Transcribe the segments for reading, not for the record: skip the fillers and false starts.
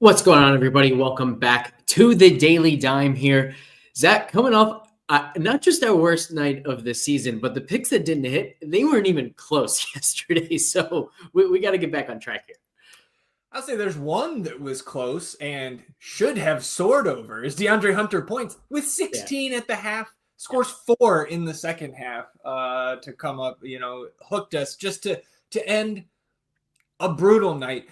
What's going on, everybody? Welcome back to the Daily Dime here. Zach, coming off not just our worst night of the season, but the picks that didn't hit, they weren't even close yesterday. So we got to get back on track here. I'll say there's one that was close and should have soared over is DeAndre Hunter points with 16 at the half, scores 4 in the second half to come up, hooked us just to end a brutal night,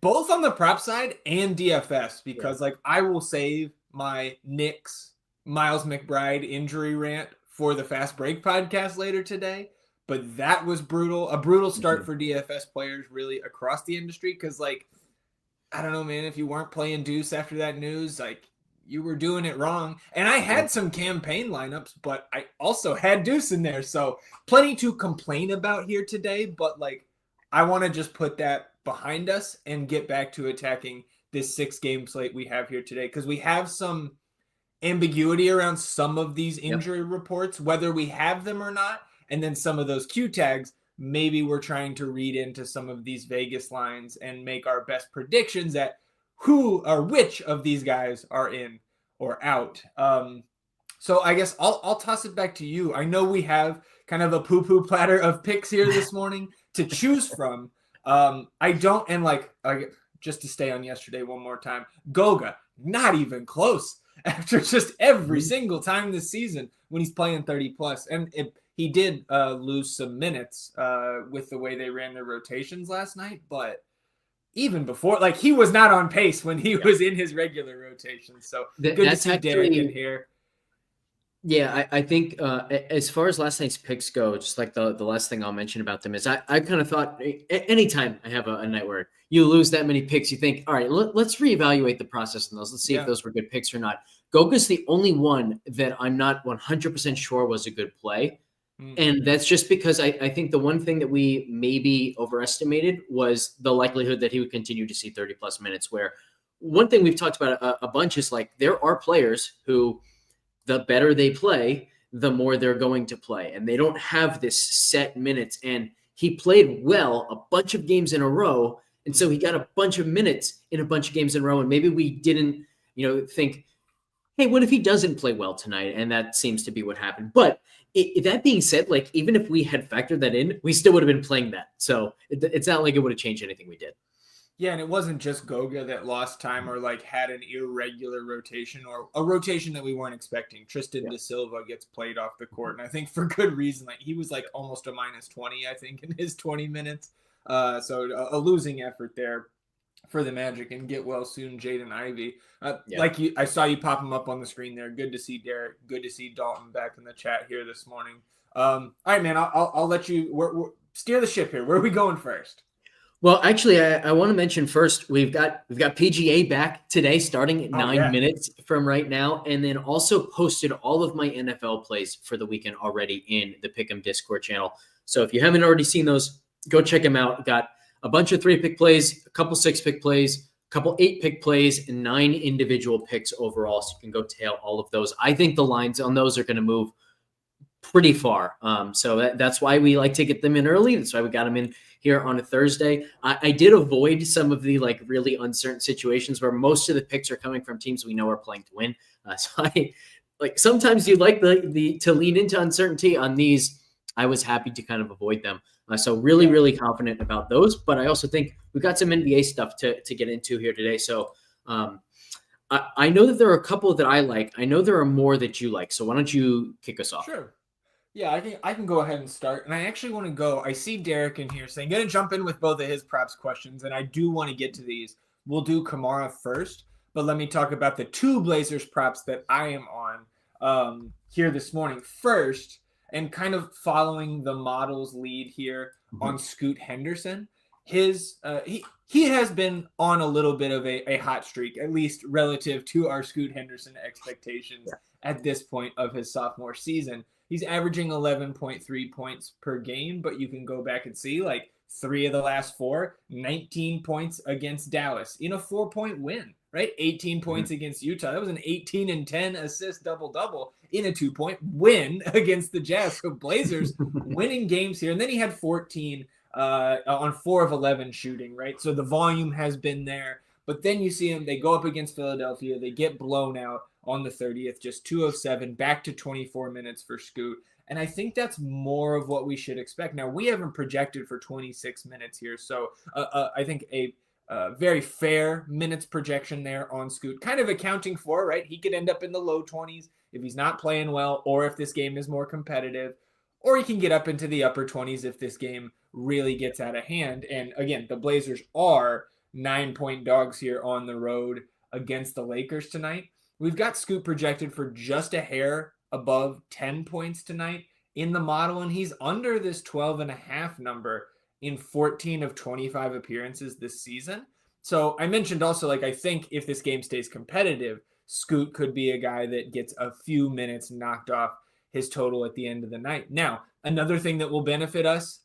both on the prop side and DFS, because I will save my Knicks Miles McBride injury rant for the Fast Break podcast later today. But that was brutal, a brutal start for DFS players really across the industry. Because, I don't know, man, if you weren't playing deuce after that news, you were doing it wrong. And I had some campaign lineups, but I also had deuce in there. So plenty to complain about here today. But, I want to just put that behind us and get back to attacking this 6-game slate we have here today. Because we have some ambiguity around some of these injury reports, whether we have them or not. And then some of those Q tags, maybe we're trying to read into some of these Vegas lines and make our best predictions at who or which of these guys are in or out. So I guess I'll toss it back to you. I know we have kind of a poo-poo platter of picks here this morning to choose from. Just to stay on yesterday one more time, Goga, not even close after just every single time this season when he's playing 30 plus. And he did lose some minutes with the way they ran their rotations last night. But even before, he was not on pace when he was in his regular rotation. So good to see Derek in here. Yeah, I think as far as last night's picks go, just the last thing I'll mention about them is I kind of thought anytime I have a night where you lose that many picks, you think, all right, let's reevaluate the process on those. Let's see if those were good picks or not. Goga's the only one that I'm not 100% sure was a good play. And that's just because I think the one thing that we maybe overestimated was the likelihood that he would continue to see 30 plus minutes, where one thing we've talked about a bunch is there are players who the better they play, the more they're going to play. And they don't have this set minutes. And he played well a bunch of games in a row. And so he got a bunch of minutes in a bunch of games in a row. And maybe we didn't, think, hey, what if he doesn't play well tonight? And that seems to be what happened. But that being said, even if we had factored that in, we still would have been playing that. So it's not like it would have changed anything we did. Yeah, and it wasn't just Goga that lost time or had an irregular rotation or a rotation that we weren't expecting. Tristan Da Silva gets played off the court, and I think for good reason. He was almost a -20, I think, in his 20 minutes. So a losing effort there for the Magic, and get well soon, Jaden Ivey. I saw you pop him up on the screen there. Good to see Derek. Good to see Dalton back in the chat here this morning. All right, man. I'll let you steer the ship here. Where are we going first? Well, actually, I want to mention first we've got PGA back today, starting at 9 minutes from right now, and then also posted all of my NFL plays for the weekend already in the Pick'em Discord channel. So if you haven't already seen those, go check them out. Got a bunch of 3-pick plays, a couple 6-pick plays, a couple 8-pick plays, and 9 individual picks overall. So you can go tail all of those. I think the lines on those are going to move pretty far. So that's why we like to get them in early. That's why we got them in here on a Thursday. I did avoid some of the really uncertain situations where most of the picks are coming from teams we know are playing to win. So I sometimes you like the to lean into uncertainty on these. I was happy to kind of avoid them. So really confident about those. But I also think we've got some NBA stuff to get into here today. So I know that there are a couple that I like. I know there are more that you like. So why don't you kick us off? Sure. Yeah, I can go ahead and start. And I actually want to go. I see Derek in here saying, going to jump in with both of his props questions. And I do want to get to these. We'll do Kamara first. But let me talk about the 2 Blazers props that I am on here this morning. First, and kind of following the model's lead here on Scoot Henderson. He has been on a little bit of a hot streak, at least relative to our Scoot Henderson expectations at this point of his sophomore season. He's averaging 11.3 points per game, but you can go back and see 3 of the last 4, 19 points against Dallas in a 4-point win, right? 18 points against Utah. That was an 18 and 10 assist double-double in a 2-point win against the Jazz. So Blazers winning games here. And then he had 14 on 4 of 11 shooting, right? So the volume has been there. But then you see them, they go up against Philadelphia, they get blown out on the 30th, just 2 of 7, back to 24 minutes for Scoot. And I think that's more of what we should expect. Now, we haven't projected for 26 minutes here, so I think a very fair minutes projection there on Scoot, kind of accounting for, right? He could end up in the low 20s if he's not playing well, or if this game is more competitive, or he can get up into the upper 20s if this game really gets out of hand. And again, the Blazers are 9-point dogs here on the road against the Lakers tonight. We've got Scoot projected for just a hair above 10 points tonight in the model, and he's under this 12.5 number in 14 of 25 appearances this season. So I mentioned also, like, I think if this game stays competitive, Scoot could be a guy that gets a few minutes knocked off his total at the end of the night. Now, another thing that will benefit us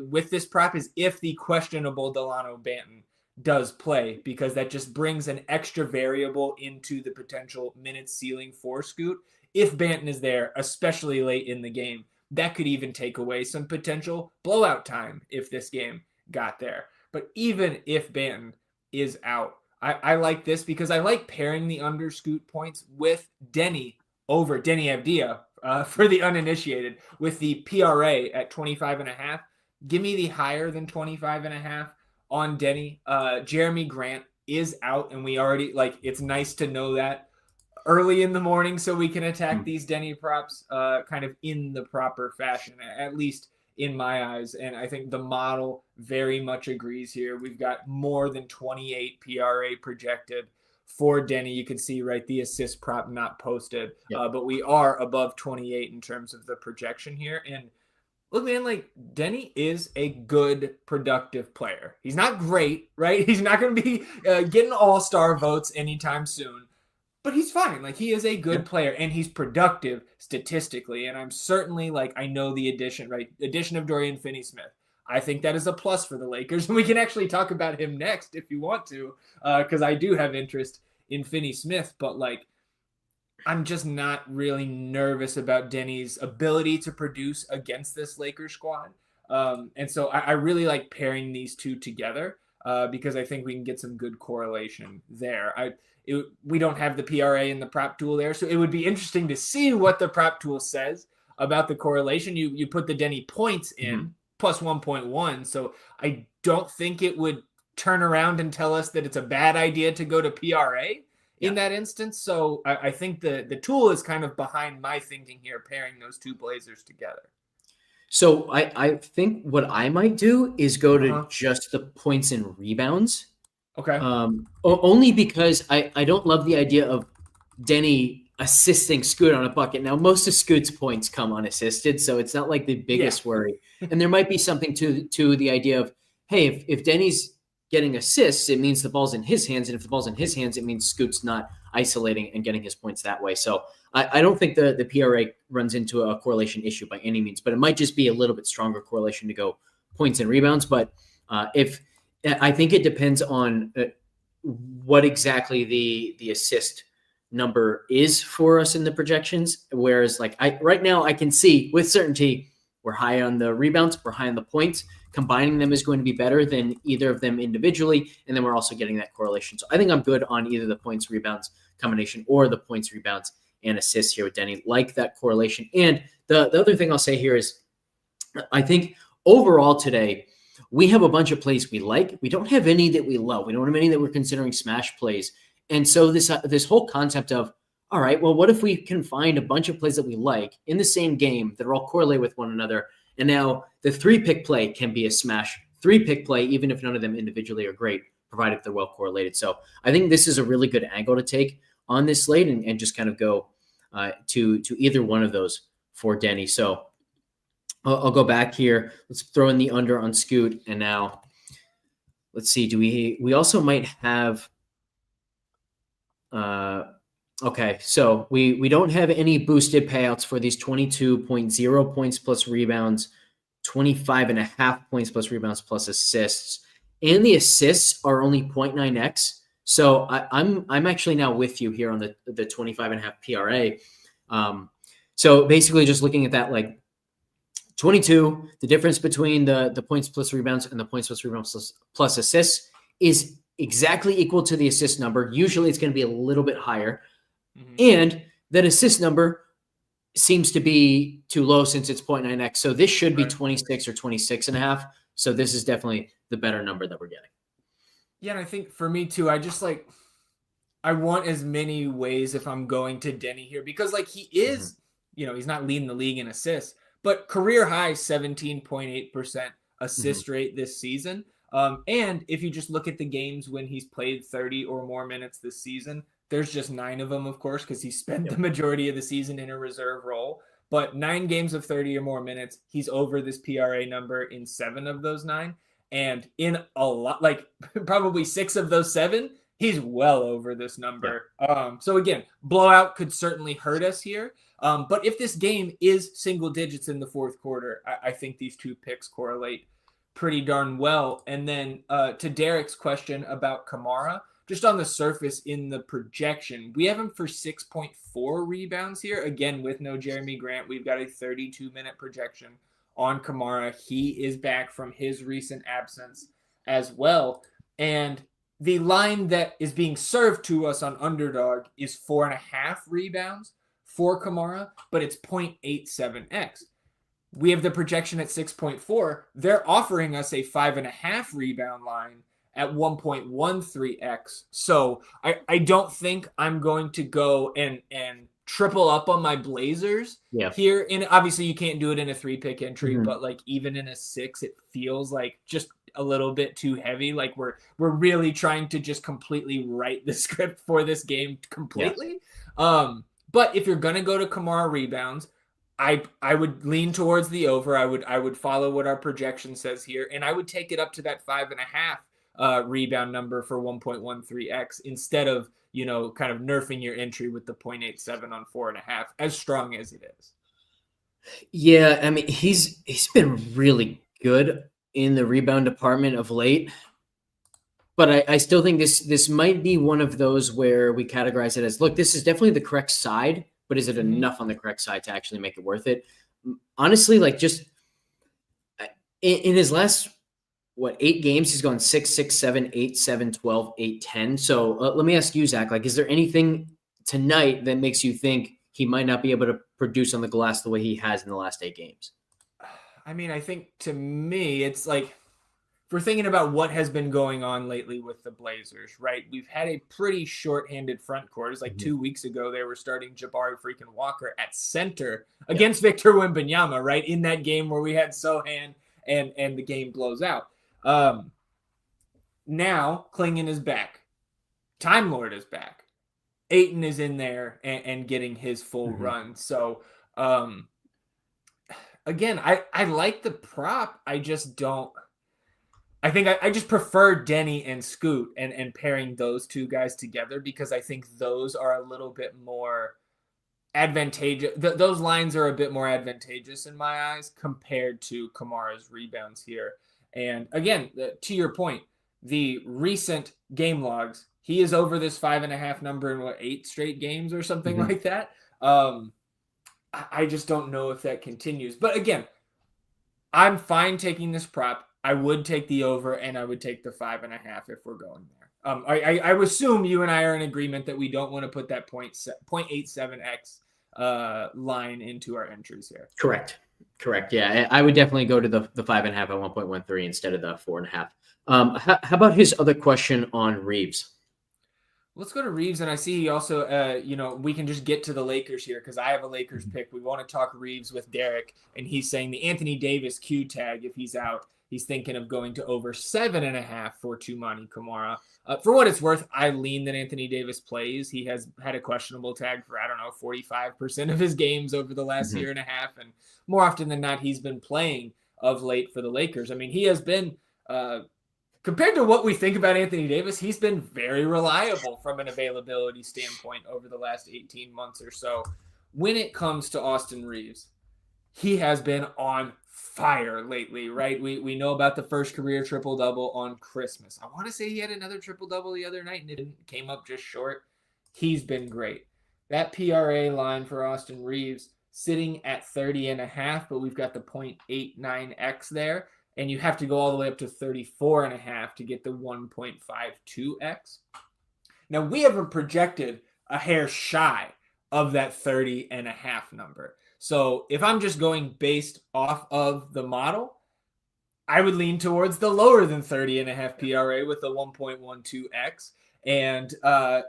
with this prop is if the questionable Delano Banton does play, because that just brings an extra variable into the potential minute ceiling for Scoot. If Banton is there, especially late in the game, that could even take away some potential blowout time if this game got there. But even if Banton is out, I like this because I like pairing the under Scoot points with Denny Avdia for the uninitiated with the PRA at 25.5. Give me the higher than 25.5 on Denny. Jeremy Grant is out, and we already, like, it's nice to know that early in the morning so we can attack these Denny props kind of in the proper fashion, at least in my eyes. And I think the model very much agrees here. We've got more than 28 PRA projected for Denny. You can see, right, the assist prop not posted, but we are above 28 in terms of the projection here. And look, man, like, Denny is a good, productive player. He's not great, right? He's not going to be getting all-star votes anytime soon, but he's fine. Like, he is a good player, and he's productive statistically. And I'm certainly, like, I know the addition of Dorian Finney-Smith. I think that is a plus for the Lakers. And we can actually talk about him next if you want to, because I do have interest in Finney-Smith. But, like, I'm just not really nervous about Denny's ability to produce against this Lakers squad. And so I really like pairing these two together because I think we can get some good correlation there. We don't have the PRA in the prop tool there, so it would be interesting to see what the prop tool says about the correlation. You put the Denny points in, plus 1.1, so I don't think it would turn around and tell us that it's a bad idea to go to PRA in that instance. So I think the tool is kind of behind my thinking here, pairing those two Blazers together. So I think what I might do is go to just the points and rebounds. Okay. Only because I don't love the idea of Denny assisting Scoot on a bucket. Now, most of Scoot's points come unassisted, so it's not like the biggest worry. And there might be something to the idea of, hey, if Denny's getting assists, it means the ball's in his hands. And if the ball's in his hands, it means Scoot's not isolating and getting his points that way. So I don't think the PRA runs into a correlation issue by any means, but it might just be a little bit stronger correlation to go points and rebounds. But I think it depends on what exactly the assist number is for us in the projections. Whereas, like, right now I can see with certainty we're high on the rebounds, we're high on the points. Combining them is going to be better than either of them individually, and then we're also getting that correlation. So I think I'm good on either the points rebounds combination or the points rebounds and assists here with Denny, like that correlation. And the other thing I'll say here is I think overall today, we have a bunch of plays we like. We don't have any that we love. We don't have any that we're considering smash plays. And so this whole concept of, all right, well, what if we can find a bunch of plays that we like in the same game that are all correlated with one another? And now the 3-pick play can be a smash 3-pick play, even if none of them individually are great, provided they're well correlated. So I think this is a really good angle to take on this slate and just kind of go to either one of those for Denny. So I'll go back here. Let's throw in the under on Scoot. And now let's see. We also might have, okay. So we don't have any boosted payouts for these 22.0 points plus rebounds, 25.5 points plus rebounds plus assists. And the assists are only 0.9x. So I'm actually now with you here on the 25.5 PRA. So basically just looking at that, like 22, the difference between the points plus rebounds and the points plus rebounds plus assists is exactly equal to the assist number. Usually it's going to be a little bit higher. Mm-hmm. And that assist number seems to be too low since it's 0.9x. So this should be 26 or 26 and a half. So this is definitely the better number that we're getting. Yeah, and I think for me too, I want as many ways if I'm going to Denny here, because like he is, he's not leading the league in assists, but career high 17.8% assist rate this season. And if you just look at the games when he's played 30 or more minutes this season, there's just 9 of them, of course, because he spent the majority of the season in a reserve role. But 9 games of 30 or more minutes, he's over this PRA number in 7 of those 9. And in a lot, like probably 6 of those 7, he's well over this number. So again, blowout could certainly hurt us here. But if this game is single digits in the fourth quarter, I think these two picks correlate pretty darn well. And then to Derek's question about Kamara, just on the surface in the projection, we have him for 6.4 rebounds here. Again, with no Jeremy Grant, we've got a 32-minute projection on Kamara. He is back from his recent absence as well. And the line that is being served to us on Underdog is 4.5 rebounds for Kamara, but it's 0.87x. We have the projection at 6.4. They're offering us a 5.5 rebound line at 1.13x. So I don't think I'm going to go and triple up on my Blazers here. And obviously you can't do it in a 3-pick entry, but like even in a 6, it feels like just a little bit too heavy. Like we're really trying to just completely write the script for this game completely. But if you're going to go to Kamara rebounds, I would lean towards the over. I would follow what our projection says here, and I would take it up to that 5.5 rebound number for 1.13x instead of, kind of nerfing your entry with the 0.87 on 4.5, as strong as it is. Yeah, I mean, he's been really good in the rebound department of late, but I still think this might be one of those where we categorize it as, look, this is definitely the correct side, but is it enough on the correct side to actually make it worth it? Honestly, like just in his last 8 games, he's gone 6, 6, 7, 8, 7, 12, 8, 10. So let me ask you, Zach, like, is there anything tonight that makes you think he might not be able to produce on the glass the way he has in the last 8 games? I mean, I think to me, it's like, if we're thinking about what has been going on lately with the Blazers, right? We've had a pretty short-handed front court. It's like 2 weeks ago, they were starting Jabari freaking Walker at center against Victor Wembanyama, right? In that game where we had Sohan and the game blows out. Now Klingon is back. Time Lord is back. Ayton is in there and getting his full run. So, again, I like the prop. I just don't. I think I just prefer Denny and Scoot and pairing those two guys together, because I think those are a little bit more advantageous. Those lines are a bit more advantageous in my eyes compared to Kamara's rebounds here. And again, to your point, the recent game logs, he is over this 5.5 number in 8 straight games or something like that. I just don't know if that continues. But again, I'm fine taking this prop. I would take the over, and I would take the 5.5 if we're going there. I assume you and I are in agreement that we don't want to put that 0.87x line into our entries here. Correct. Yeah, I would definitely go to the 5.5 at 1.13 instead of the 4.5. How about his other question on Reeves? Let's go to Reeves, and I see he also, we can just get to the Lakers here because I have a Lakers pick. We want to talk Reeves with Derek, and he's saying the Anthony Davis Q tag, if he's out, he's thinking of going to over 7.5 for Tumani Kamara. For what it's worth, I lean that Anthony Davis plays. He has had a questionable tag for, 45% of his games over the last year and a half, and more often than not, he's been playing of late for the Lakers. I mean, he has been... compared to what we think about Anthony Davis, he's been very reliable from an availability standpoint over the last 18 months or so. When it comes to Austin Reeves, he has been on fire lately, right? We know about the first career triple-double on Christmas. I want to say he had another triple-double the other night, and it came up just short. He's been great. That PRA line for Austin Reeves sitting at 30.5, but we've got the 0.89x there. and you have to go all the way up to 34.5 to get the 1.52x. Now, we have projected a hair shy of that 30.5 number. So if I'm just going based off of the model, I would lean towards the lower than 30.5 PRA with the 1.12x. And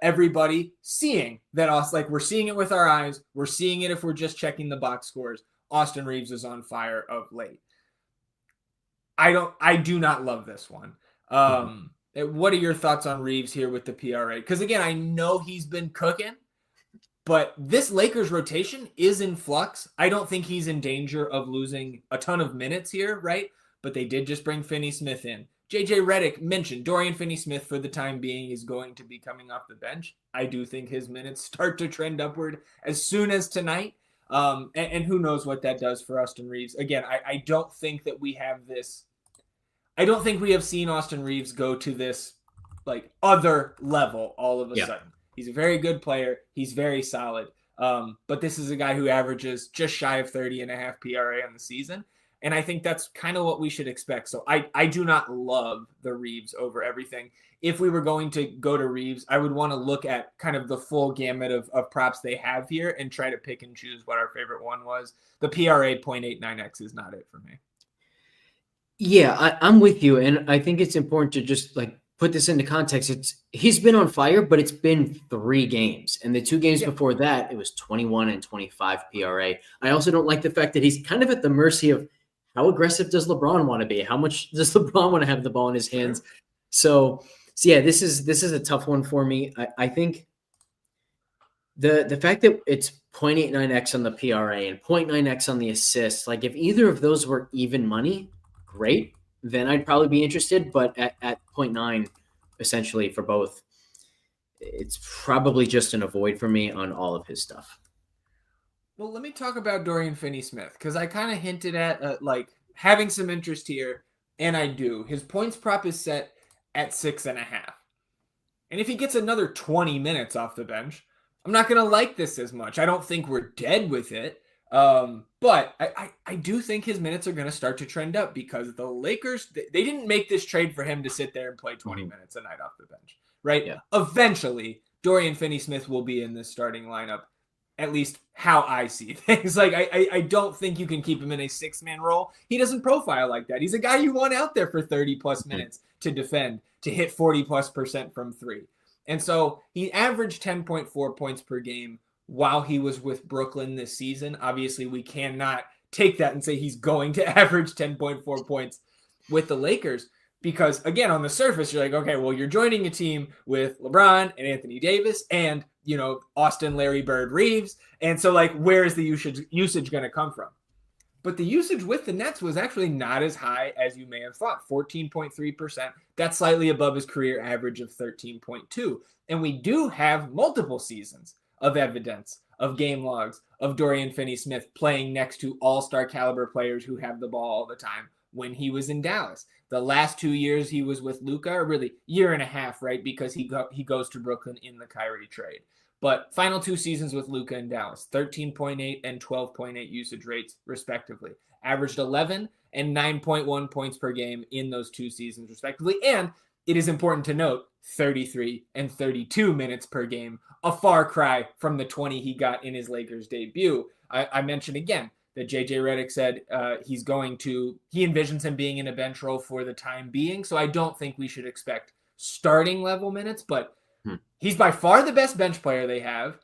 everybody seeing that us, like we're seeing it with our eyes. We're seeing it if we're just checking the box scores. Austin Reeves is on fire of late. I do not love this one. What are your thoughts on Reeves here with the PRA? Because again, I know he's been cooking, but this Lakers rotation is in flux. I don't think he's in danger of losing a ton of minutes here, right? But they did just bring Finney-Smith in. JJ Redick mentioned Dorian Finney-Smith for the time being is going to be coming off the bench. I do think his minutes start to trend upward as soon as tonight. And who knows what that does for Austin Reeves. Again, I don't think that we have this. I don't think we have seen Austin Reeves go to this like other level all of a sudden. He's a very good player. He's very solid. But this is a guy who averages just shy of 30.5 PRA on the season. And I think that's kind of what we should expect. So I do not love the Reeves over everything. If we were going to go to Reeves, I would want to look at kind of the full gamut of props they have here and try to pick and choose what our favorite one was. The PRA 0.89x is not it for me. Yeah, I'm with you. And I think it's important to just like put this into context. He's been on fire, but it's been 3 games. And the 2 games before that, it was 21 and 25 PRA. I also don't like the fact that he's kind of at the mercy of how aggressive does LeBron want to be? How much does LeBron want to have the ball in his hands? So yeah, this is a tough one for me. I think the fact that it's 0.89x on the PRA and 0.9x on the assists, like if either of those were even money, great, then I'd probably be interested. But at 0.9, essentially for both, it's probably just an avoid for me on all of his stuff. Well, let me talk about Dorian Finney-Smith because I kind of hinted at like having some interest here, and I do. His points prop is set at 6.5. And if he gets another 20 minutes off the bench, I'm not going to like this as much. I don't think we're dead with it. But I do think his minutes are going to start to trend up because the Lakers, they didn't make this trade for him to sit there and play 20 minutes a night off the bench, right? Yeah. Eventually, Dorian Finney-Smith will be in this starting lineup, at least how I see things. Like, I don't think you can keep him in a 6-man role. He doesn't profile like that. He's a guy you want out there for 30-plus minutes to defend, to hit 40+% from 3. And so he averaged 10.4 points per game while he was with Brooklyn this season. Obviously, we cannot take that and say he's going to average 10.4 points with the Lakers because, again, on the surface, you're like, okay, well, you're joining a team with LeBron and Anthony Davis and, you know, Austin, Larry Bird, Reeves. And so, like, where is the usage going to come from? But the usage with the Nets was actually not as high as you may have thought, 14.3%. That's slightly above his career average of 13.2. And we do have multiple seasons of evidence, of game logs, of Dorian Finney-Smith playing next to all-star caliber players who have the ball all the time when he was in Dallas. The last 2 years he was with Luka, or really year and a half, right? Because he goes to Brooklyn in the Kyrie trade. But final 2 seasons with Luka in Dallas, 13.8 and 12.8 usage rates, respectively. Averaged 11 and 9.1 points per game in those 2 seasons, respectively. And it is important to note, 33 and 32 minutes per game, a far cry from the 20 he got in his Lakers debut. I mentioned again that JJ Redick said he envisions him being in a bench role for the time being. So I don't think we should expect starting level minutes, but he's by far the best bench player they have.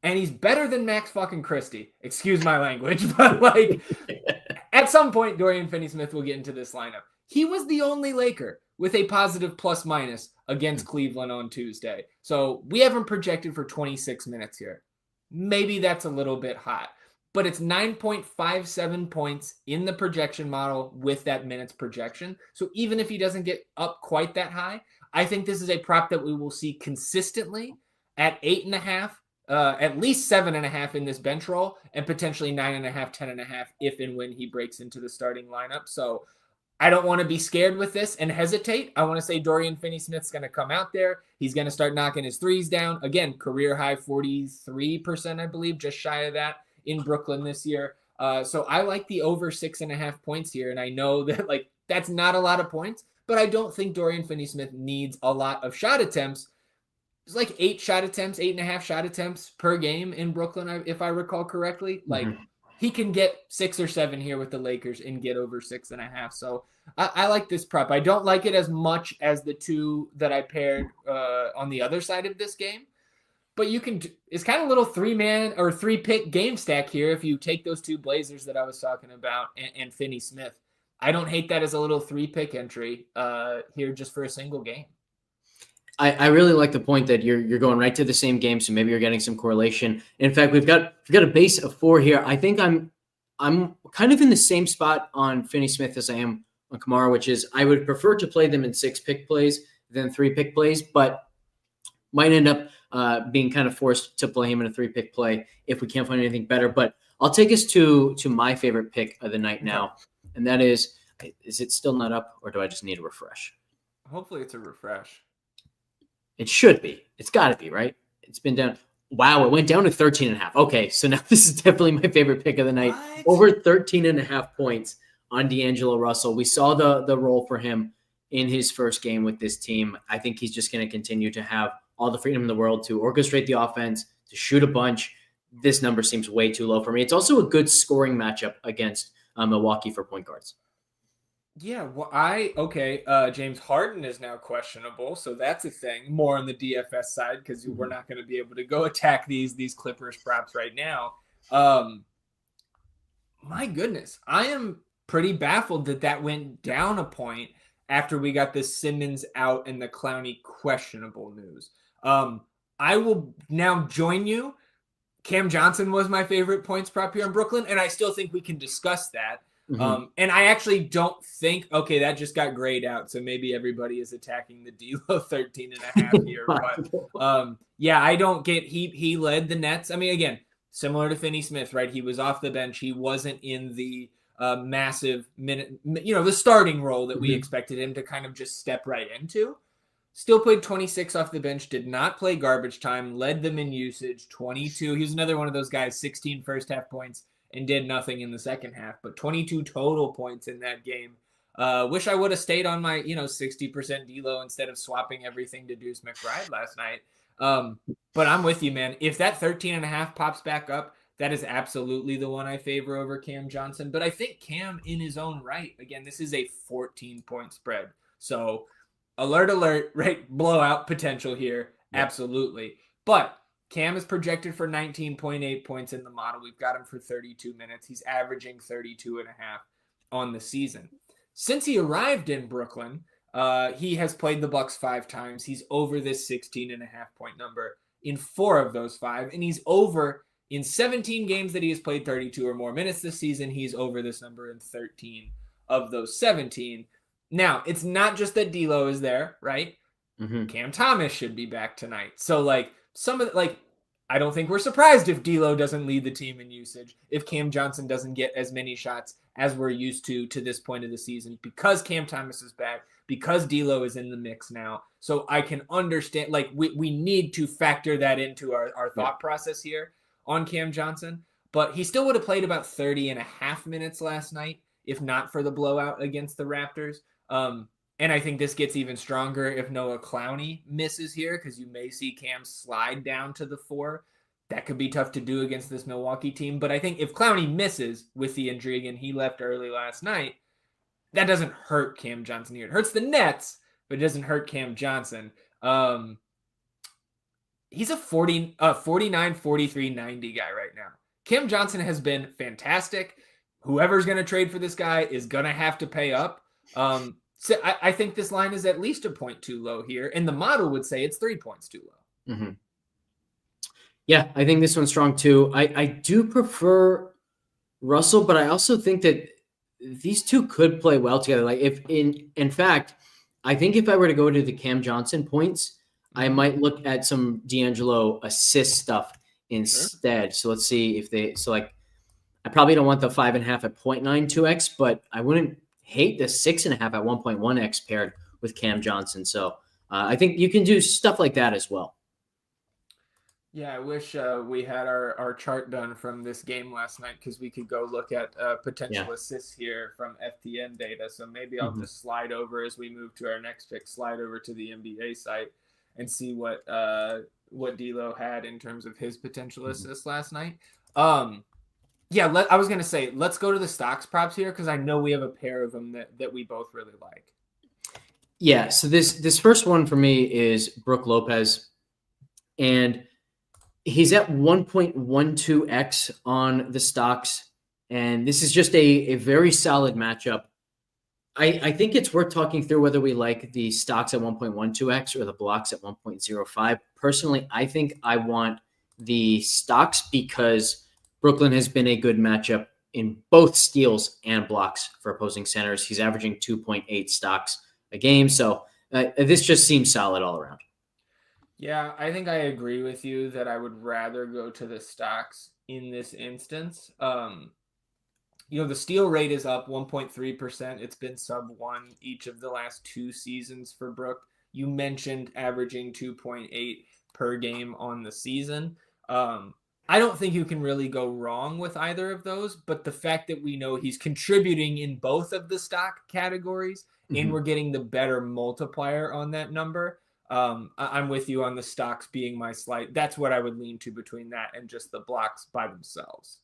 And he's better than Max fucking Christie. Excuse my language, but like at some point, Dorian Finney-Smith will get into this lineup. He was the only Laker with a positive plus minus against Cleveland on Tuesday. So we haven't projected for 26 minutes here. Maybe that's a little bit hot, but it's 9.57 points in the projection model with that minutes projection. So even if he doesn't get up quite that high, I think this is a prop that we will see consistently at 8.5, at least 7.5 in this bench roll, and potentially 9.5, 10.5 if and when he breaks into the starting lineup. So I don't want to be scared with this and hesitate. I want to say Dorian Finney-Smith's going to come out there. He's going to start knocking his threes down. Again, career high 43%, I believe, just shy of that in Brooklyn this year. So I like the over 6.5 points here. And I know that like That's not a lot of points, but I don't think Dorian Finney-Smith needs a lot of shot attempts. It's like 8.5 shot attempts per game in Brooklyn, if I recall correctly. Like, he can get 6 or 7 here with the Lakers and get over 6.5. So I like this prop. I don't like it as much as the two that I paired on the other side of this game. But it's kind of a little 3-man or 3-pick game stack here if you take those two Blazers that I was talking about and Finney-Smith. I don't hate that as a little 3-pick entry here just for a single game. I really like the point that you're going right to the same game, so maybe you're getting some correlation. In fact, we've got a base of 4 here. I think I'm kind of in the same spot on Finney-Smith as I am on Kamara, which is I would prefer to play them in 6-pick plays than 3-pick plays, but might end up being kind of forced to play him in a 3-pick play if we can't find anything better. But I'll take us to my favorite pick of the night now, and that is it still not up, or do I just need a refresh? Hopefully it's a refresh. It should be. It's got to be, right? It's been down. Wow, it went down to 13.5. Okay, so now this is definitely my favorite pick of the night. What? Over 13.5 points on D'Angelo Russell. We saw the role for him in his first game with this team. I think he's just going to continue to have all the freedom in the world to orchestrate the offense, to shoot a bunch. This number seems way too low for me. It's also a good scoring matchup against Milwaukee for point guards. Yeah, well, James Harden is now questionable, so that's a thing. More on the DFS side because we're not going to be able to go attack these Clippers props right now. My goodness, I am pretty baffled that went down a point after we got the Simmons out and the Clowney questionable news. I will now join you. Cam Johnson was my favorite points prop here in Brooklyn, and I still think we can discuss that. And I actually don't think, that just got grayed out. So maybe everybody is attacking the D'Lo 13.5 here. But I don't get, he led the Nets. I mean, again, similar to Finney-Smith, right? He was off the bench. He wasn't in the massive minute, the starting role that we expected him to kind of just step right into. Still played 26 off the bench, did not play garbage time, led them in usage, 22. He was another one of those guys, 16 first half points, and did nothing in the second half, but 22 total points in that game. Wish I would have stayed on my, 60% D'Lo instead of swapping everything to Deuce McBride last night. But I'm with you, man. If that 13.5 pops back up, that is absolutely the one I favor over Cam Johnson. But I think Cam in his own right, again, this is a 14-point spread. So alert, right? Blowout potential here. Yeah. Absolutely. But Cam is projected for 19.8 points in the model. We've got him for 32 minutes. He's averaging 32.5 on the season. Since he arrived in Brooklyn, he has played the Bucks 5 times. He's over this 16.5 point number in 4 of those 5. And he's over in 17 games that he has played 32 or more minutes this season. He's over this number in 13 of those 17. Now, it's not just that D'Lo is there, right? Cam Thomas should be back tonight. So, I don't think we're surprised if D'Lo doesn't lead the team in usage, if Cam Johnson doesn't get as many shots as we're used to this point of the season, because Cam Thomas is back, because D'Lo is in the mix now. So I can understand, we need to factor that into our thought process here on Cam Johnson. But he still would have played about 30.5 minutes last night, if not for the blowout against the Raptors. And I think this gets even stronger if Noah Clowney misses here, because you may see Cam slide down to the 4. That could be tough to do against this Milwaukee team. But I think if Clowney misses with the injury, again, he left early last night, that doesn't hurt Cam Johnson here. It hurts the Nets, but it doesn't hurt Cam Johnson. He's a 49, 43, 90 guy right now. Cam Johnson has been fantastic. Whoever's going to trade for this guy is going to have to pay up. So I think this line is at least a point too low here, and the model would say it's 3 points too low. Yeah, I think this one's strong too. I do prefer Russell, but I also think that these two could play well together. In fact, I think if I were to go to the Cam Johnson points, I might look at some D'Angelo assist stuff instead. So let's see if I probably don't want the 5.5 at 0.92x, but I wouldn't hate the 6.5 at 1.1x paired with Cam Johnson. So I think you can do stuff like that as well. Yeah, I wish we had our chart done from this game last night because we could go look at Yeah. potential assists here from FTN data. So maybe I'll Mhm. just slide over as we move to our next pick, slide over to the NBA site and see what D'Lo had in terms of his potential Mhm. assists last night. Yeah, I was gonna say let's go to the stocks props here because I know we have a pair of them that we both really like. Yeah. So this first one for me is Brooke Lopez, and he's at 1.12x on the stocks, and this is just a very solid matchup. I think it's worth talking through whether we like the stocks at 1.12x or the blocks at 1.05. Personally, I think I want the stocks because Brooklyn has been a good matchup in both steals and blocks for opposing centers. He's averaging 2.8 stocks a game. So this just seems solid all around. Yeah, I think I agree with you that I would rather go to the stocks in this instance. The steal rate is up 1.3%. It's been sub 1 each of the last 2 seasons for Brook. You mentioned averaging 2.8 per game on the season. I don't think you can really go wrong with either of those, but the fact that we know he's contributing in both of the stock categories and Mm-hmm. we're getting the better multiplier on that number. I'm with you on the stocks being my slight. That's what I would lean to between that and just the blocks by themselves.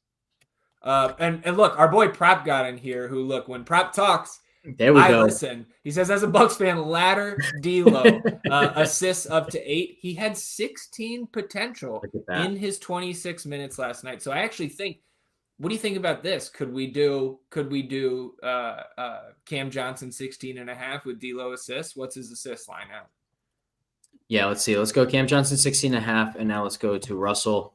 And look, our boy Prop got in here. Who look when Prop talks, There we I go. listen. He says, as a Bucks fan, ladder D'Lo assists up to 8. He had 16 potential Look at that. in his 26 minutes last night. So I actually think. What do you think about this? Could we do Cam Johnson 16.5 with D'Lo assists? What's his assist line at? Yeah, let's see. Let's go Cam Johnson 16.5, and now let's go to Russell.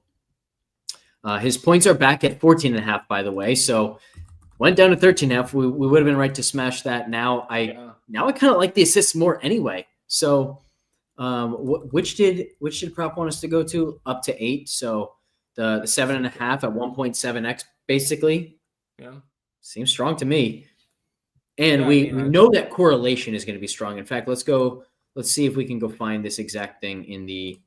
His points are back at 14.5, by the way. So went down to 13.5. We would have been right to smash that. Now I kind of like the assists more anyway. So which did Prop want us to go to? Up to 8. So the 7.5 at 1.7x basically. Yeah. Seems strong to me. And Yeah, we know that correlation is going to be strong. In fact, let's see if we can go find this exact thing in the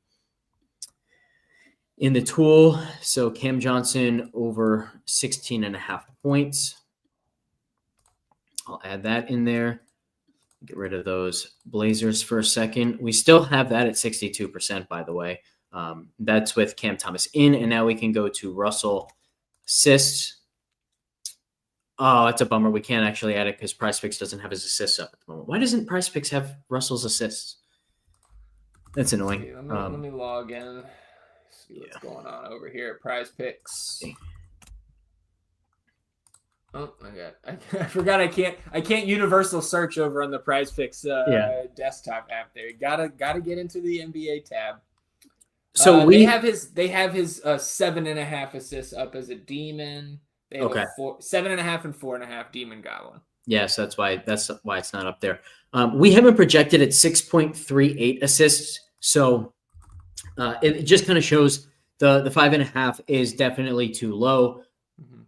tool. So Cam Johnson over 16.5 points. I'll add that in there. Get rid of those Blazers for a second. We still have that at 62%, by the way. That's with Cam Thomas in. And now we can go to Russell assists. Oh, that's a bummer. We can't actually add it because PrizePicks doesn't have his assists up at the moment. Why doesn't PrizePicks have Russell's assists? That's annoying. Let me log in. See what's going on over here at PrizePicks. Okay. Oh my god! I forgot I can't universal search over on the PrizePicks desktop app. There, gotta get into the NBA tab. So they have his 7.5 assists up as a Demon. They have 7.5 and 4.5. Demon got one. Yes, that's why it's not up there. We have him projected at 6.38 assists. So it just kind of shows the 5.5 is definitely too low.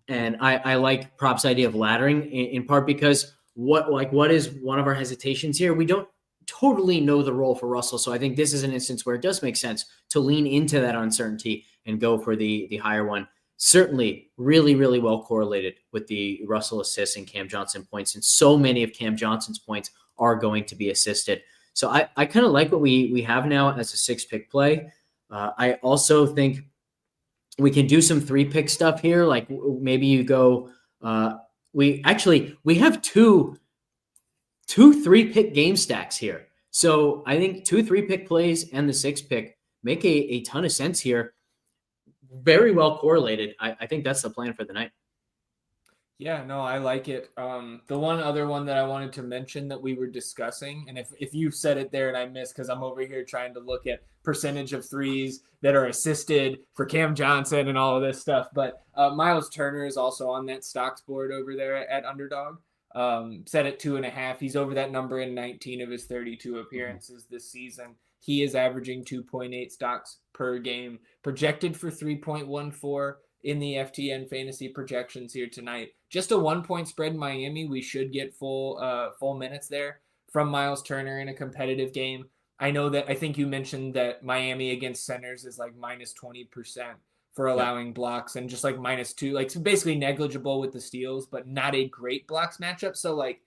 And I like Prop's idea of laddering in part because what is one of our hesitations here? We don't totally know the role for Russell. So I think this is an instance where it does make sense to lean into that uncertainty and go for the higher one. Certainly really, really well correlated with the Russell assists and Cam Johnson points. And so many of Cam Johnson's points are going to be assisted. So I kind of like what we have now as a 6-pick play. I also think we can do some 3-pick stuff here. Like maybe you go, we have two 3-pick game stacks here. So I think 2 3-pick plays and the 6-pick make a ton of sense here. Very well correlated. I think that's the plan for the night. Yeah, no, I like it. The one other one that I wanted to mention that we were discussing, and if you said it there and I missed because I'm over here trying to look at percentage of threes that are assisted for Cam Johnson and all of this stuff, but Miles Turner is also on that stocks board over there at Underdog. Set at 2.5. He's over that number in 19 of his 32 appearances this season. He is averaging 2.8 stocks per game, projected for 3.14 in the FTN fantasy projections here tonight. Just a 1-point spread in Miami. We should get full minutes there from Miles Turner in a competitive game. I know that I think you mentioned that Miami against centers is like minus 20% for allowing blocks, and just like -2, like so basically negligible with the steals, but not a great blocks matchup. So like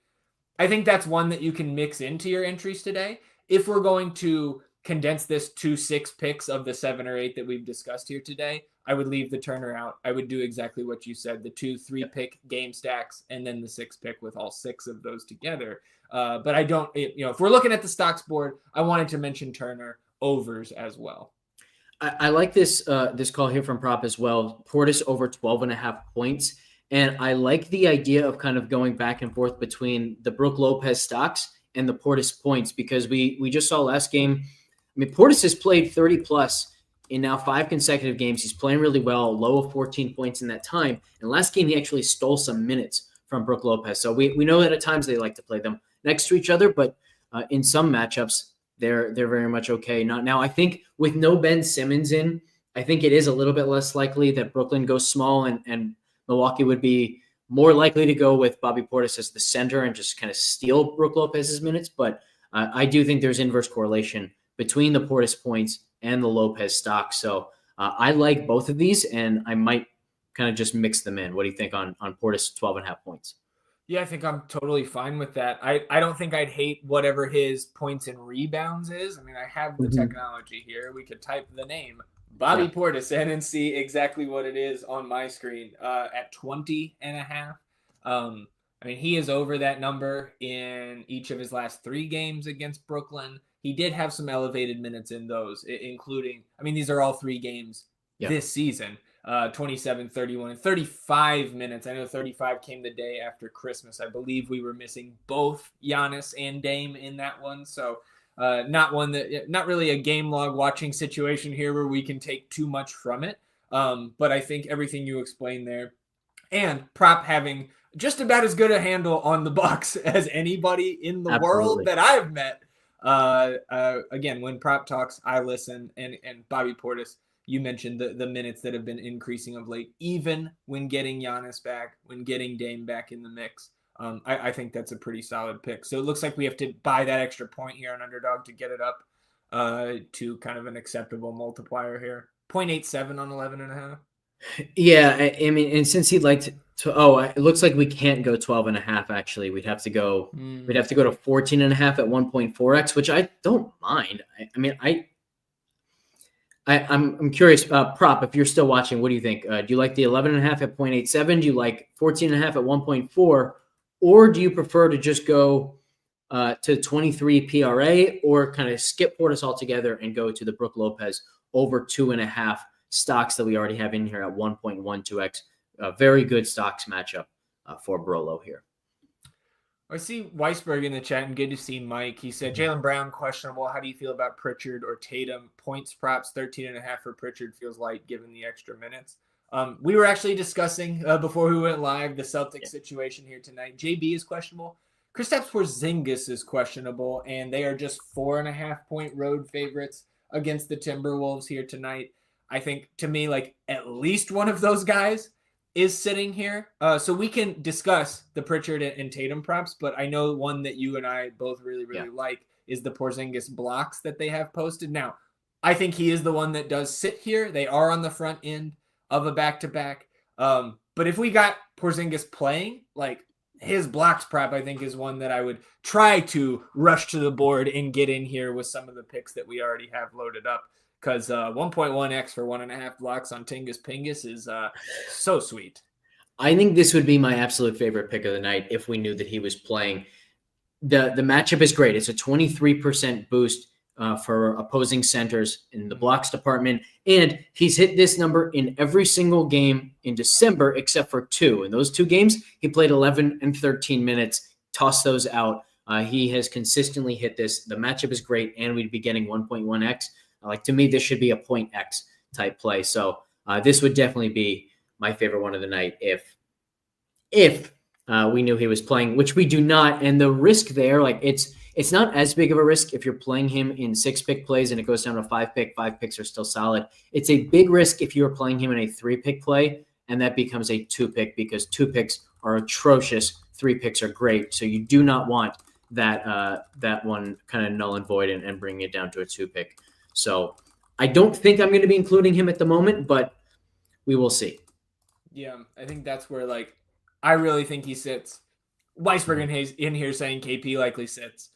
I think that's one that you can mix into your entries today. If we're going to condense this to 6 picks of the 7 or 8 that we've discussed here today, I would leave the Turner out. I would do exactly what you said, the 2-3 pick game stacks, and then the 6 pick with all 6 of those together. But I don't, if we're looking at the stocks board, I wanted to mention Turner overs as well. I like this this call here from Prop as well. Portis over 12.5 points. And I like the idea of kind of going back and forth between the Brook Lopez stocks and the Portis points, because we just saw last game. I mean, Portis has played 30 plus in now 5 consecutive games. He's playing really well, low of 14 points in that time. And last game, he actually stole some minutes from Brook Lopez. So we know that at times they like to play them next to each other, but in some matchups, they're very much okay. Now, I think with no Ben Simmons in, I think it is a little bit less likely that Brooklyn goes small, and Milwaukee would be more likely to go with Bobby Portis as the center and just kind of steal Brook Lopez's minutes. But I do think there's inverse correlation between the Portis points and the Lopez stock. So I like both of these, and I might kind of just mix them in. What do you think on Portis 12.5 points? Yeah, I think I'm totally fine with that. I don't think I'd hate whatever his points and rebounds is. I mean, I have the technology here. We could type the name Bobby Portis in and see exactly what it is on my screen at 20.5. I mean, he is over that number in each of his last 3 games against Brooklyn. He did have some elevated minutes in those, including, I mean, these are all 3 games this season. 27, 31, and 35 minutes. I know 35 came the day after Christmas. I believe we were missing both Giannis and Dame in that one. So not really a game log watching situation here where we can take too much from it. But I think everything you explained there, and Prop having just about as good a handle on the Bucks as anybody in the world that I've met. Again, when Prop talks, I listen, and Bobby Portis, you mentioned the minutes that have been increasing of late, even when getting Giannis back, when getting Dame back in the mix. I think that's a pretty solid pick. So it looks like we have to buy that extra point here on Underdog to get it up to kind of an acceptable multiplier here. 0.87 on 11.5. Yeah, I mean, and since he'd like to, it looks like we can't go 12.5. Actually, we'd have to go to 14.5 at 1.4x, which I don't mind. I'm curious, Prop, if you're still watching, what do you think? Do you like the 11.5 at 0.87? Do you like 14.5 at 1.4? Or do you prefer to just go to 23 PRA, or kind of skip Portis altogether and go to the Brook Lopez over 2.5 stocks that we already have in here at 1.12x? A very good stocks matchup for Brolo here. I see Weisberg in the chat, and good to see Mike. He said, Jaylen Brown, questionable. How do you feel about Pritchard or Tatum? Points props, 13.5 for Pritchard feels light given the extra minutes. We were actually discussing before we went live the Celtics situation here tonight. JB is questionable. Kristaps Porzingis is questionable, and they are just 4.5-point road favorites against the Timberwolves here tonight. I think, to me, like at least one of those guys is sitting here. So we can discuss the Pritchard and Tatum props, but I know one that you and I both really like is the Porzingis blocks that they have posted. Now, I think he is the one that does sit here. They are on the front end of a back-to-back. But if we got Porzingis playing, like his blocks prop, I think is one that I would try to rush to the board and get in here with some of the picks that we already have loaded up. Because 1.1x for 1.5 blocks on Tingus Pingus is so sweet. I think this would be my absolute favorite pick of the night if we knew that he was playing. The matchup is great. It's a 23% boost for opposing centers in the blocks department. And he's hit this number in every single game in December except for 2. In those 2 games, he played 11 and 13 minutes. Toss those out. He has consistently hit this. The matchup is great, and we'd be getting 1.1x. Like, to me, this should be a 0.x type play. So this would definitely be my favorite one of the night if we knew he was playing, which we do not. And the risk there, like it's not as big of a risk if you're playing him in 6-pick plays and it goes down to 5-pick. 5 picks are still solid. It's a big risk if you're playing him in a 3-pick play and that becomes a 2-pick, because 2 picks are atrocious. 3 picks are great. So you do not want that one kind of null and void and bringing it down to a 2-pick. So I don't think I'm going to be including him at the moment, but we will see. Yeah, I think that's where I really think he sits. Weisberg in here saying KP likely sits.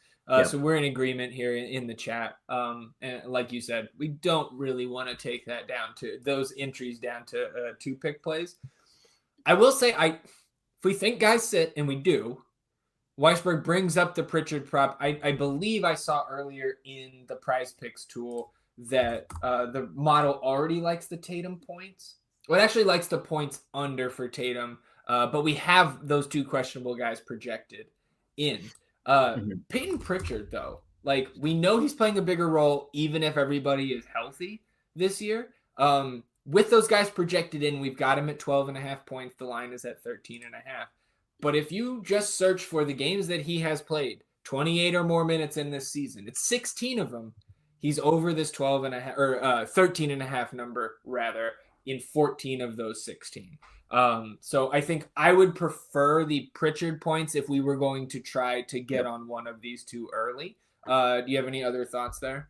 So we're in agreement here in the chat. And like you said, we don't really want to take that down to those entries down to 2-pick plays. I will say, if we think guys sit, and we do, Weisberg brings up the Pritchard prop. I believe I saw earlier in the Prize Picks tool that the model already likes the Tatum points. Well, it actually likes the points under for Tatum, but we have those 2 questionable guys projected in. Peyton Pritchard, though, we know he's playing a bigger role even if everybody is healthy this year. With those guys projected in, we've got him at 12.5 points. The line is at 13.5. But if you just search for the games that he has played, 28 or more minutes in this season, it's 16 of them. He's over this 12.5 or 13.5 number rather in 14 of those 16. So I think I would prefer the Pritchard points if we were going to try to get on one of these 2 early. Do you have any other thoughts there?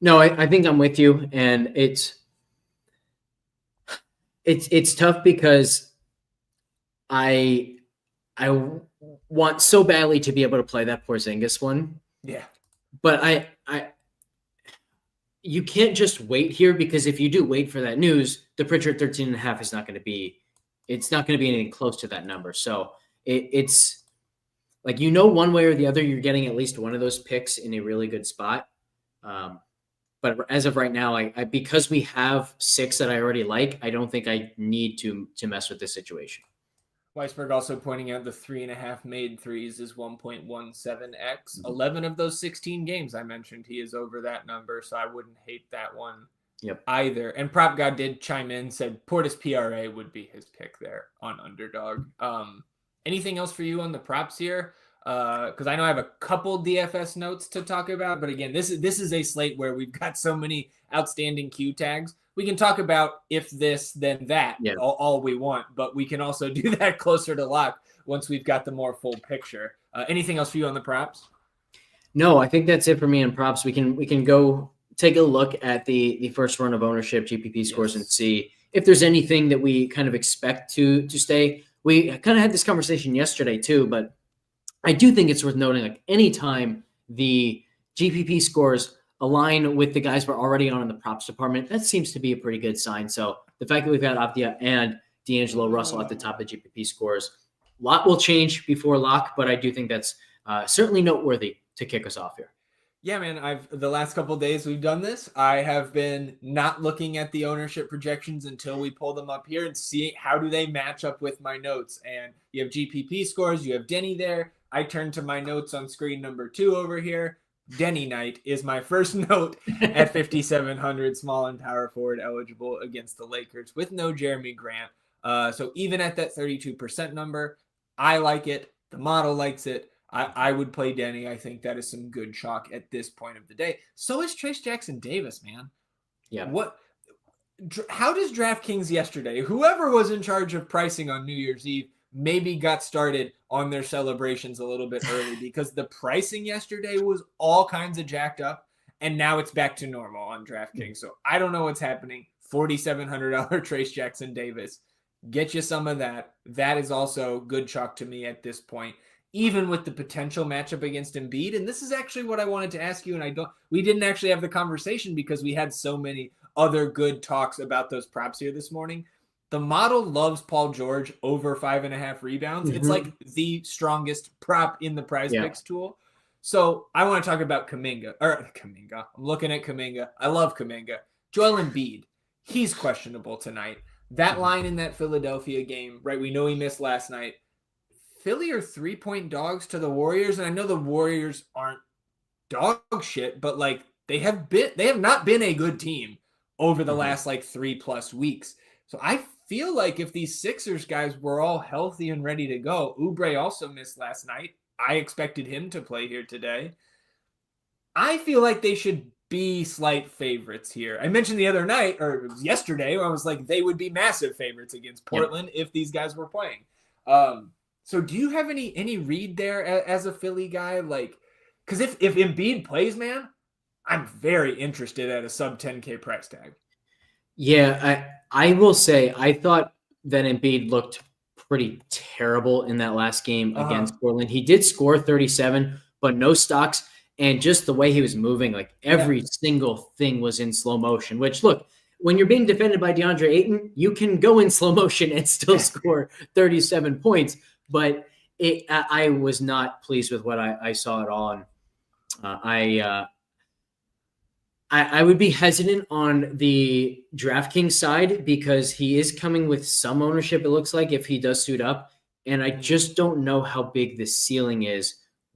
No, I think I'm with you, and it's tough because I want so badly to be able to play that Porzingis one. Yeah. But you can't just wait here, because if you do wait for that news, the Pritchard 13.5 is not going to be anything close to that number. So it's one way or the other, you're getting at least one of those picks in a really good spot. But as of right now, because we have 6 that I already like, I don't think I need to mess with this situation. Weisberg also pointing out the 3.5 made threes is 1.17x. 11 of those 16 games I mentioned, he is over that number, so I wouldn't hate that one either. And Prop God did chime in, said Portis PRA would be his pick there on Underdog. Anything else for you on the props here? Because I know I have a couple DFS notes to talk about, but again, this is a slate where we've got so many outstanding Q tags. We can talk about if this, then that, all we want, but we can also do that closer to lock once we've got the more full picture. Anything else for you on the props? No, I think that's it for me on props. We can go take a look at the first run of ownership GPP scores and see if there's anything that we kind of expect to stay. We kind of had this conversation yesterday too, but I do think it's worth noting, anytime the GPP scores align with the guys we're already on in the props department, that seems to be a pretty good sign. So the fact that we've got Avdia and D'Angelo Russell at the top of GPP scores, a lot will change before lock, but I do think that's certainly noteworthy to kick us off here. Yeah, man, the last couple of days we've done this, I have been not looking at the ownership projections until we pull them up here and see how do they match up with my notes. And you have GPP scores, you have Denny there. I turn to my notes on screen number 2 over here. Denny night is my first note at 5,700, small and power forward eligible against the Lakers with no Jeremy Grant. So even at that 32% number, I like it. The model likes it. I would play Denny. I think that is some good chalk at this point of the day. So is Trace Jackson Davis, man. Yeah. How does DraftKings yesterday, whoever was in charge of pricing on New Year's Eve, maybe got started on their celebrations a little bit early, because the pricing yesterday was all kinds of jacked up, and now it's back to normal on DraftKings. So I don't know what's happening. $4,700 Trace Jackson Davis. Get you some of that. That is also good chalk to me at this point, even with the potential matchup against Embiid. And this is actually what I wanted to ask you, and we didn't actually have the conversation because we had so many other good talks about those props here this morning. The model loves Paul George over 5.5 rebounds. It's like the strongest prop in the Prize Picks tool. So I want to talk about Kuminga. I'm looking at Kuminga. I love Kuminga. Joel Embiid. He's questionable tonight. That line in that Philadelphia game, right? We know he missed last night. Philly are 3-point dogs to the Warriors, and I know the Warriors aren't dog shit, but they have not been a good team over the last 3+ weeks. So I feel like if these Sixers guys were all healthy and ready to go, Oubre also missed last night. I expected him to play here today. I feel like they should be slight favorites here. I mentioned the other night, or it was yesterday, where I was like, they would be massive favorites against Portland if these guys were playing. So do you have any read there as a Philly guy? Like, because if Embiid plays, man, I'm very interested at a sub 10K price tag. Yeah, I will say I thought that Embiid looked pretty terrible in that last game against Portland. He did score 37, but no stocks. And just the way he was moving, like every single thing was in slow motion, which look, when you're being defended by DeAndre Ayton, you can go in slow motion and still score 37 points. But I was not pleased with what I saw at all. And I would be hesitant on the DraftKings side because he is coming with some ownership, it looks like, if he does suit up. And I just don't know how big the ceiling is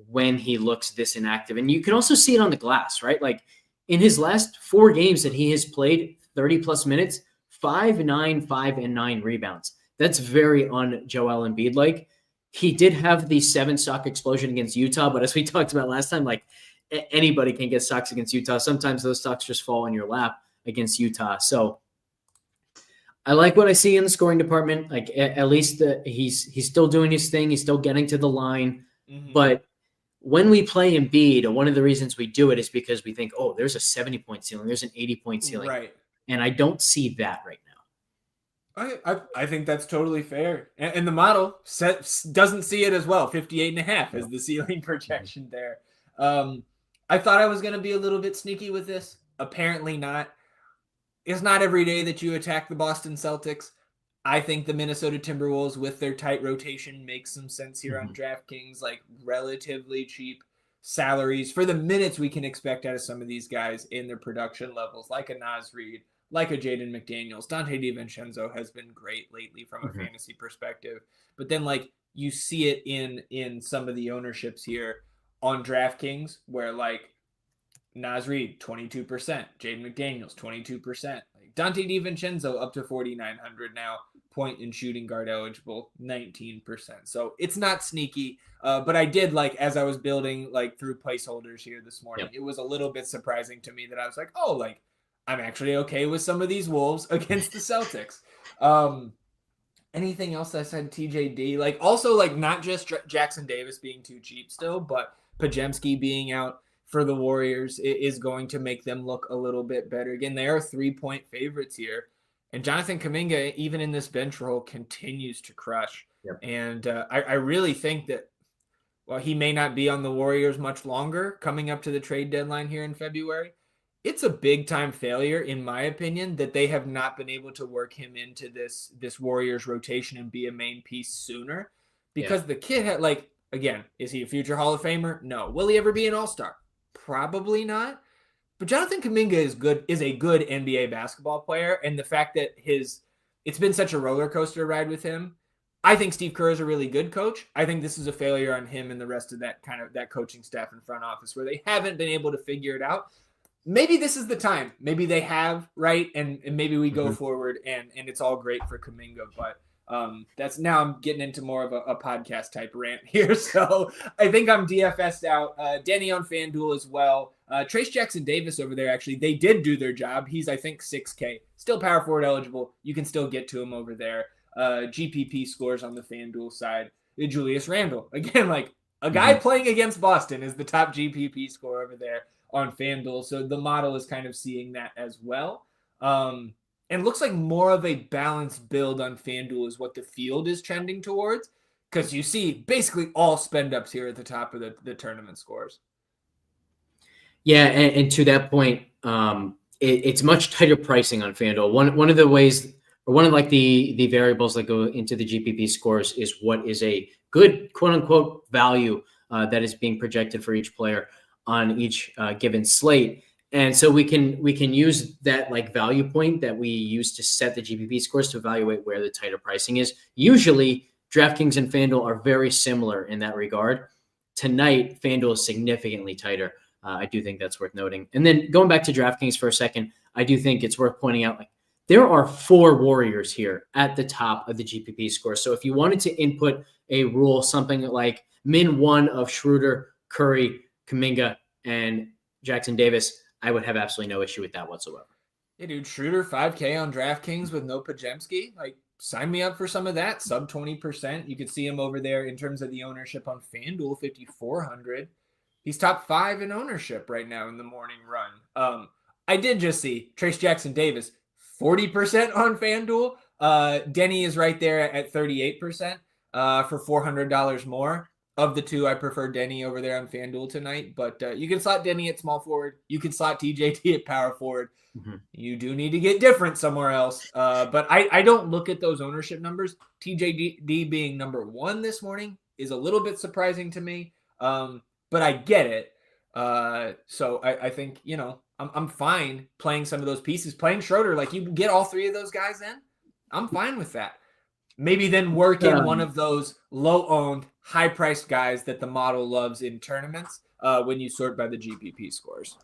when he looks this inactive. And you can also see it on the glass, right? Like in his last 4 games that he has played 30 plus minutes, 5, 9, 5, and 9 rebounds. That's very on Joel Embiid. Like he did have the 7 stock explosion against Utah, but as we talked about last time, like anybody can get stocks against Utah. Sometimes those stocks just fall in your lap against Utah. So I like what I see in the scoring department. Like at least he's still doing his thing. He's still getting to the line. But when we play Embiid, one of the reasons we do it is because we think, oh, there's a 70-point ceiling. There's an 80-point ceiling. Right. And I don't see that right now. I think that's totally fair. And the model doesn't see it as well. 58.5 is the ceiling projection there. I thought I was going to be a little bit sneaky with this. Apparently not. It's not every day that you attack the Boston Celtics. I think the Minnesota Timberwolves with their tight rotation makes some sense here on DraftKings, like relatively cheap salaries for the minutes we can expect out of some of these guys in their production levels, like a Naz Reid, like a Jaden McDaniels. Dante DiVincenzo has been great lately from a fantasy perspective. But then like you see it in some of the ownerships here on DraftKings where like Naz Reid, 22%, Jaden McDaniels, 22%, like Dante DiVincenzo up to 4,900 now, point and shooting guard eligible, 19%. So it's not sneaky, but I did like, as I was building like through placeholders here this morning, it was a little bit surprising to me that I was like, oh, like I'm actually okay with some of these Wolves against the Celtics. Anything else I said, TJD, like also like not just Jackson Davis being too cheap still, but Podziemski being out for the Warriors is going to make them look a little bit better. Again, they are 3-point favorites here. And Jonathan Kuminga, even in this bench role, continues to crush. And I really think that, while he may not be on the Warriors much longer coming up to the trade deadline here in February, it's a big-time failure, in my opinion, that they have not been able to work him into this Warriors rotation and be a main piece sooner. Because the kid had, like, again, is he a future Hall of Famer? No. Will he ever be an All-Star? Probably not. But Jonathan Kuminga is a good NBA basketball player, and the fact that it's been such a roller coaster ride with him. I think Steve Kerr is a really good coach. I think this is a failure on him and the rest of that coaching staff and front office where they haven't been able to figure it out. Maybe this is the time. Maybe they have, right? And maybe we go forward and it's all great for Kuminga, but that's now I'm getting into more of a podcast type rant here. So I think I'm DFS'd out. Denny on FanDuel as well. Trace Jackson Davis over there, actually, they did do their job. He's, I think, 6K. Still power forward eligible. You can still get to him over there. GPP scores on the FanDuel side. Julius Randle. Again, like a guy playing against Boston is the top GPP score over there on FanDuel. So the model is kind of seeing that as well. And looks like more of a balanced build on FanDuel is what the field is trending towards, because you see basically all spend ups here at the top of the tournament scores. Yeah, and to that point, it's much tighter pricing on FanDuel. One of the ways, or one of like the variables that go into the GPP scores is what is a good quote unquote value that is being projected for each player on each given slate. And so we can use that like value point that we use to set the GPP scores to evaluate where the tighter pricing is. Usually DraftKings and FanDuel are very similar in that regard. Tonight, FanDuel is significantly tighter. I do think that's worth noting. And then going back to DraftKings for a second, I do think it's worth pointing out, like, there are 4 Warriors here at the top of the GPP score. So if you wanted to input a rule, something like min 1 of Schroeder, Curry, Kuminga, and Jackson Davis, I would have absolutely no issue with that whatsoever. Hey, dude, Schroeder 5K on DraftKings with no Podziemski, like sign me up for some of that. Sub 20%. You could see him over there in terms of the ownership on FanDuel, 5,400. He's top 5 in ownership right now in the morning run. I did just see Trace Jackson Davis, 40% on FanDuel. Denny is right there at 38% for $400 more. Of the two, I prefer Denny over there on FanDuel tonight. But you can slot Denny at small forward. You can slot TJD at power forward. Mm-hmm. You do need to get different somewhere else. But I don't look at those ownership numbers. TJD being number 1 this morning is a little bit surprising to me. But I get it. So I think, I'm fine playing some of those pieces. Playing Schroeder, like you get all 3 of those guys in, I'm fine with that. Maybe then work in one of those low-owned, high-priced guys that the model loves in tournaments when you sort by the GPP scores.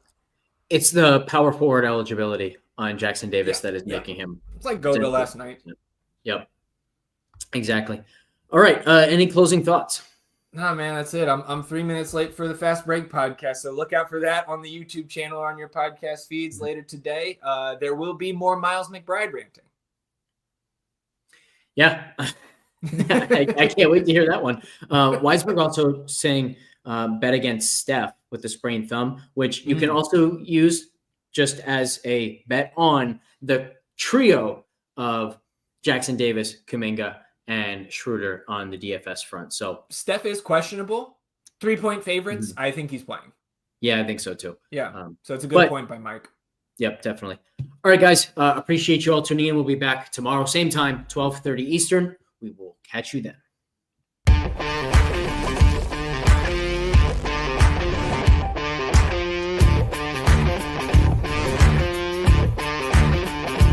It's the power forward eligibility on Jackson Davis that is making him. It's like Goga last night. Yep. Exactly. All right. Any closing thoughts? Nah, man, that's it. I'm 3 minutes late for the Fast Break podcast, so look out for that on the YouTube channel or on your podcast feeds later today. There will be more Miles McBride ranting. Yeah, I can't wait to hear that one. Weisberg also saying bet against Steph with the sprained thumb, which you can also use just as a bet on the trio of Jackson Davis, Kuminga, and Schroeder on the DFS front. So Steph is questionable. 3-point favorites. I think he's playing. Yeah, I think so too. Yeah. So it's a good point by Mike. Yep, definitely. All right, guys. Appreciate you all tuning in. We'll be back tomorrow, same time, 12:30 Eastern. We will catch you then.